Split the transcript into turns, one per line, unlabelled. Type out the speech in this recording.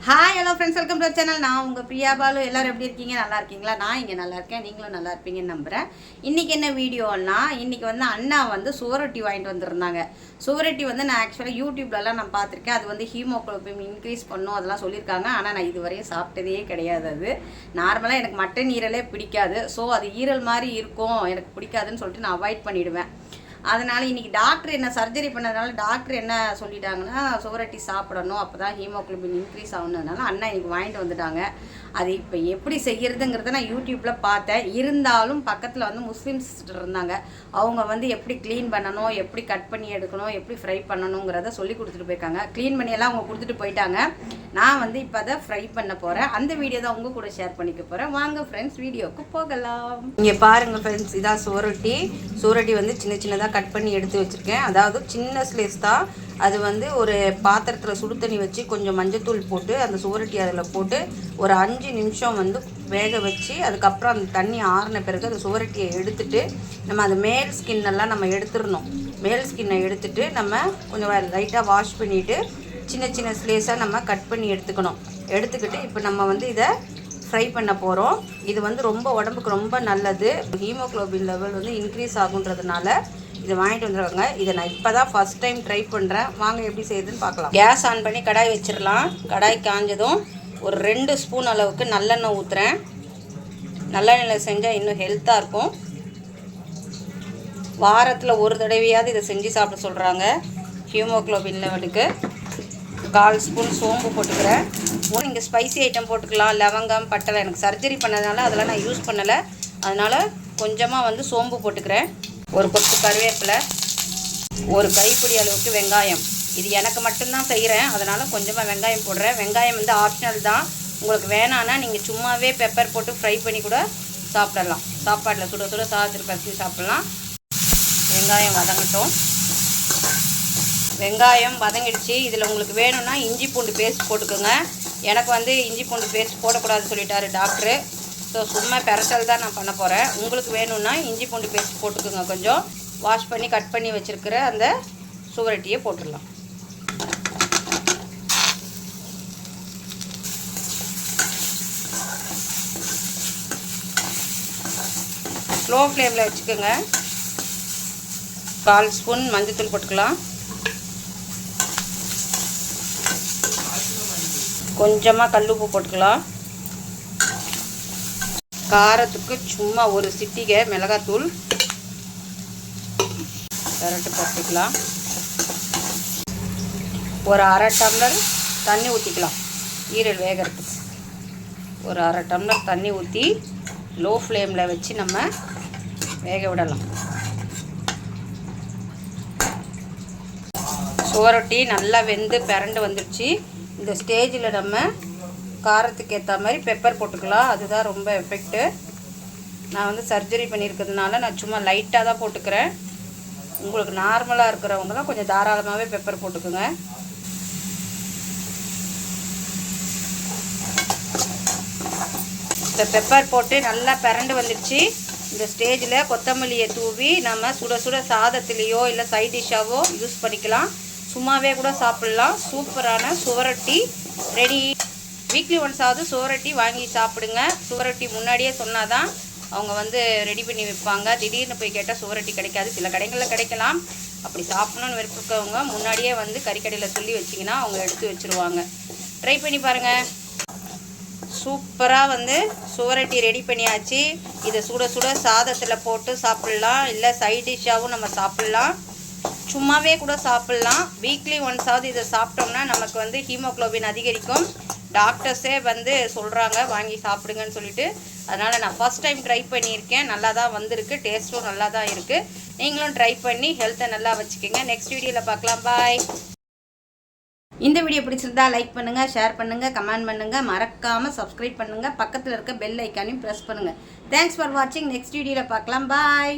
Hi hello friends, welcome to channel. நான் உங்கள் பிரியா பாலு. எல்லோரும் எப்படி இருக்கீங்க? நல்லா இருக்கீங்களா? நான் இங்கே நல்லா இருக்கேன், நீங்களும் நல்லா இருப்பீங்கன்னு நம்புகிறேன். இன்றைக்கி என்ன வீடியோன்னா, இன்றைக்கி அண்ணா சுவரொட்டி வாங்கிட்டு வந்துருந்தாங்க. சுவரொட்டி நான் ஆக்சுவலாக யூடியூப்லலாம் நான் பார்த்துருக்கேன். அது ஹீமோகுளோபின் இன்க்ரீஸ் பண்ணும் அதெல்லாம் சொல்லியிருக்காங்க. ஆனால் நான் இதுவரையும் சாப்பிட்டதே கிடையாது. அது நார்மலாக எனக்கு மட்டன் ஈரலே பிடிக்காது. ஸோ அது ஈரல் மாதிரி இருக்கும், எனக்கு பிடிக்காதுன்னு சொல்லிட்டு நான் அவாய்ட் பண்ணிவிடுவேன். அதனால் இன்றைக்கி டாக்டர் என்ன சர்ஜரி பண்ணதுனால டாக்டர் என்ன சொல்லிட்டாங்கன்னா, சுவரொட்டி சாப்பிடணும், அப்போ தான் ஹீமோகுளோபின் இன்க்ரீஸ் ஆகுனதுனால அண்ணா இன்றைக்கி வாங்கிட்டு வந்துட்டாங்க. அது இப்போ எப்படி செய்கிறதுங்கிறத நான் யூடியூப்பில் பார்த்தேன். இருந்தாலும் பக்கத்தில் முஸ்லீம்ஸ் இருந்தாங்க. அவங்க எப்படி க்ளீன் பண்ணணும், எப்படி கட் பண்ணி எடுக்கணும், எப்படி ஃப்ரை பண்ணணுங்கிறத சொல்லி கொடுத்துட்டு போயிருக்காங்க. க்ளீன் பண்ணியெல்லாம் அவங்க கொடுத்துட்டு போயிட்டாங்க. நான் இப்போ அதை ஃப்ரை பண்ண போகிறேன். அந்த வீடியோ தான் உங்கள் கூட ஷேர் பண்ணிக்க போகிறேன். வாங்க ஃப்ரெண்ட்ஸ், வீடியோவுக்கு போகலாம். இங்கே பாருங்கள் ஃப்ரெண்ட்ஸ், இதான் சுவரொட்டி. சுவரொட்டி சின்ன சின்னதாக கட் பண்ணி எடுத்து வச்சுருக்கேன். அதாவது சின்ன ஸ்லைஸ் தான். அது ஒரு பாத்திரத்தில் சுடு தண்ணி வச்சு கொஞ்சம் மஞ்சத்தூள் போட்டு அந்த சுவரொட்டி அதில் போட்டு ஒரு 5 நிமிஷம் வேக வச்சு, அதுக்கப்புறம் அந்த தண்ணி ஆறின பிறகு அந்த சுவரொட்டியை எடுத்துட்டு நம்ம அந்த மேல் ஸ்கின்னெல்லாம் நம்ம எடுத்துடணும். மேல் ஸ்கின்னை எடுத்துட்டு நம்ம கொஞ்சம் லைட்டாக வாஷ் பண்ணிவிட்டு சின்ன சின்ன ஸ்லைஸாக நம்ம கட் பண்ணி எடுத்துக்கிட்டு இப்போ நம்ம இதை ஃப்ரை பண்ண போகிறோம். இது ரொம்ப உடம்புக்கு ரொம்ப நல்லது. ஹீமோகுளோபின் லெவல் இன்க்ரீஸ் ஆகுன்றதுனால இதை வாங்கிட்டு வந்துடுவாங்க. இதை நான் இப்போ தான் ஃபஸ்ட் டைம் ட்ரை பண்ணுறேன். வாங்க எப்படி செய்யுதுன்னு பார்க்கலாம். கேஸ் ஆன் பண்ணி கடாய் வச்சிடலாம். கடாய் காஞ்சதும் ஒரு 2 ஸ்பூன் அளவுக்கு நல்லெண்ணெய் ஊற்றுறேன். நல்லெண்ணெயில் செஞ்சால் இன்னும் ஹெல்த்தாக இருக்கும். வாரத்தில் ஒரு தடவையாவது இதை செஞ்சு சாப்பிட சொல்கிறாங்க ஹீமோகுளோபின் லெவலுக்கு. 1/4 ஸ்பூன் சோம்பு போட்டுக்கிறேன். நீங்கள் ஸ்பைசி ஐட்டம் போட்டுக்கலாம், லவங்கம், பட்டை. எனக்கு சர்ஜரி பண்ணதுனால அதெல்லாம் நான் யூஸ் பண்ணலை. அதனால் கொஞ்சமாக சோம்பு போட்டுக்கிறேன். ஒரு கொத்து கருவேப்பிலை, ஒரு கைப்பிடி அளவுக்கு வெங்காயம். இது எனக்கு மட்டும்தான் செய்கிறேன், அதனால் கொஞ்சமாக வெங்காயம் போடுறேன். வெங்காயம் ஆப்ஷனல் தான். உங்களுக்கு வேணான்னா நீங்கள் சும்மாவே பெப்பர் போட்டு ஃப்ரை பண்ணி கூட சாப்பிடலாம். சாப்பாட்டில் சுட சுட சாதத்தில் பசி சாப்பிட்லாம். வெங்காயம் வதங்கட்டும். வெங்காயம் வதங்கிடுச்சு. இதில் உங்களுக்கு வேணும்னா இஞ்சி பூண்டு பேஸ்ட் போட்டுக்கோங்க. எனக்கு இஞ்சி பூண்டு பேஸ்ட் போடக்கூடாதுன்னு சொல்லிட்டாரு டாக்டரு. ஸோ சும்மா பெரட்டல் தான் நான் பண்ண போகிறேன். உங்களுக்கு வேணும்னா இஞ்சி பூண்டு பேஸ்ட் போட்டுக்கோங்க. கொஞ்சம் வாஷ் பண்ணி கட் பண்ணி வச்சுருக்கிற அந்த சுவரொட்டியை போட்டுடலாம். ஸ்லோ ஃப்ளேமில் வச்சுக்கோங்க. 1/4 ஸ்பூன் மஞ்சத்தூள் போட்டுக்கலாம். கொஞ்சமாக கல்லுப்பு போட்டுக்கலாம். காரத்துக்கு சும்மா ஒரு சிட்டிகை மிளகாத்தூள் பரட்டு பற்றிக்கலாம். ஒரு 1/2 டம்ளர் தண்ணி ஊற்றிக்கலாம். ஈரல் வேகிறதுக்கு ஒரு 1/2 டம்ளர் தண்ணி ஊற்றி லோ ஃப்ளேமில் வச்சு நம்ம வேக விடலாம். சுவரொட்டி நல்லா வெந்து பிரண்டு வந்துடுச்சு. இந்த ஸ்டேஜில் நம்ம காரத்துக்கு ஏற்ற மாதிரி பெப்பர் போட்டுக்கலாம். அதுதான் ரொம்ப எஃபெக்ட்டு. நான் சர்ஜரி பண்ணியிருக்கிறதுனால நான் சும்மா லைட்டாக தான் போட்டுக்கிறேன். உங்களுக்கு நார்மலாக இருக்கிறவங்கலாம் கொஞ்சம் தாராளமாகவே பெப்பர் போட்டுக்கோங்க. இந்த பெப்பர் போட்டு நல்லா பிரண்டு வந்துடுச்சு. இந்த ஸ்டேஜில் கொத்தமல்லியை தூவி நம்ம சுட சுட சாதத்துலேயோ இல்லை சைட் டிஷ்ஷாவோ யூஸ் பண்ணிக்கலாம். சும்மாவே கூட சாப்பிட்லாம். சூப்பரான சுவரொட்டி ரெடி. வீக்லி ஒன்ஸாவது சுவரொட்டி வாங்கி சாப்பிடுங்க. சுவரொட்டி முன்னாடியே சொன்னால் தான் அவங்க ரெடி பண்ணி வைப்பாங்க. திடீர்னு போய் கேட்டால் சுவரொட்டி கிடைக்காது. சில கடைகளில் கிடைக்கலாம். அப்படி சாப்பிட்ணுன்னு விருப்பவங்க முன்னாடியே கறிக்கடையில் சொல்லி வச்சிங்கன்னா அவங்க எடுத்து வச்சுருவாங்க. ட்ரை பண்ணி பாருங்கள். சூப்பராக சுவரொட்டி ரெடி பண்ணியாச்சு. இதை சுட சுட சாதத்தில் போட்டு சாப்பிட்லாம், இல்லை சைட் டிஷ்ஷாகவும் நம்ம சாப்பிட்லாம், சும்மாவே கூட சாப்பிட்லாம். வீக்லி ஒன்ஸாவது இதை சாப்பிட்டோம்னா நமக்கு ஹீமோகுளோபின் அதிகரிக்கும். டாக்டர்ஸே சொல்கிறாங்க வாங்கி சாப்பிடுங்கன்னு சொல்லிட்டு. அதனால் நான் ஃபஸ்ட் டைம் ட்ரை பண்ணியிருக்கேன். நல்லா தான் வந்திருக்கு. டேஸ்ட்டும் நல்லா தான் இருக்குது. நீங்களும் ட்ரை பண்ணி ஹெல்த்தை நல்லா வச்சுக்கோங்க. நெக்ஸ்ட் வீடியோவில் பார்க்கலாம். பாய். இந்த வீடியோ பிடிச்சிருந்தா லைக் பண்ணுங்கள், ஷேர் பண்ணுங்கள், கமெண்ட் பண்ணுங்கள். மறக்காமல் சப்ஸ்கிரைப் பண்ணுங்கள். பக்கத்தில் இருக்க பெல் ஐக்கானையும் ப்ரெஸ் பண்ணுங்கள். தேங்க்ஸ் ஃபார் வாட்சிங். நெக்ஸ்ட் வீடியோவில் பார்க்கலாம். பாய்.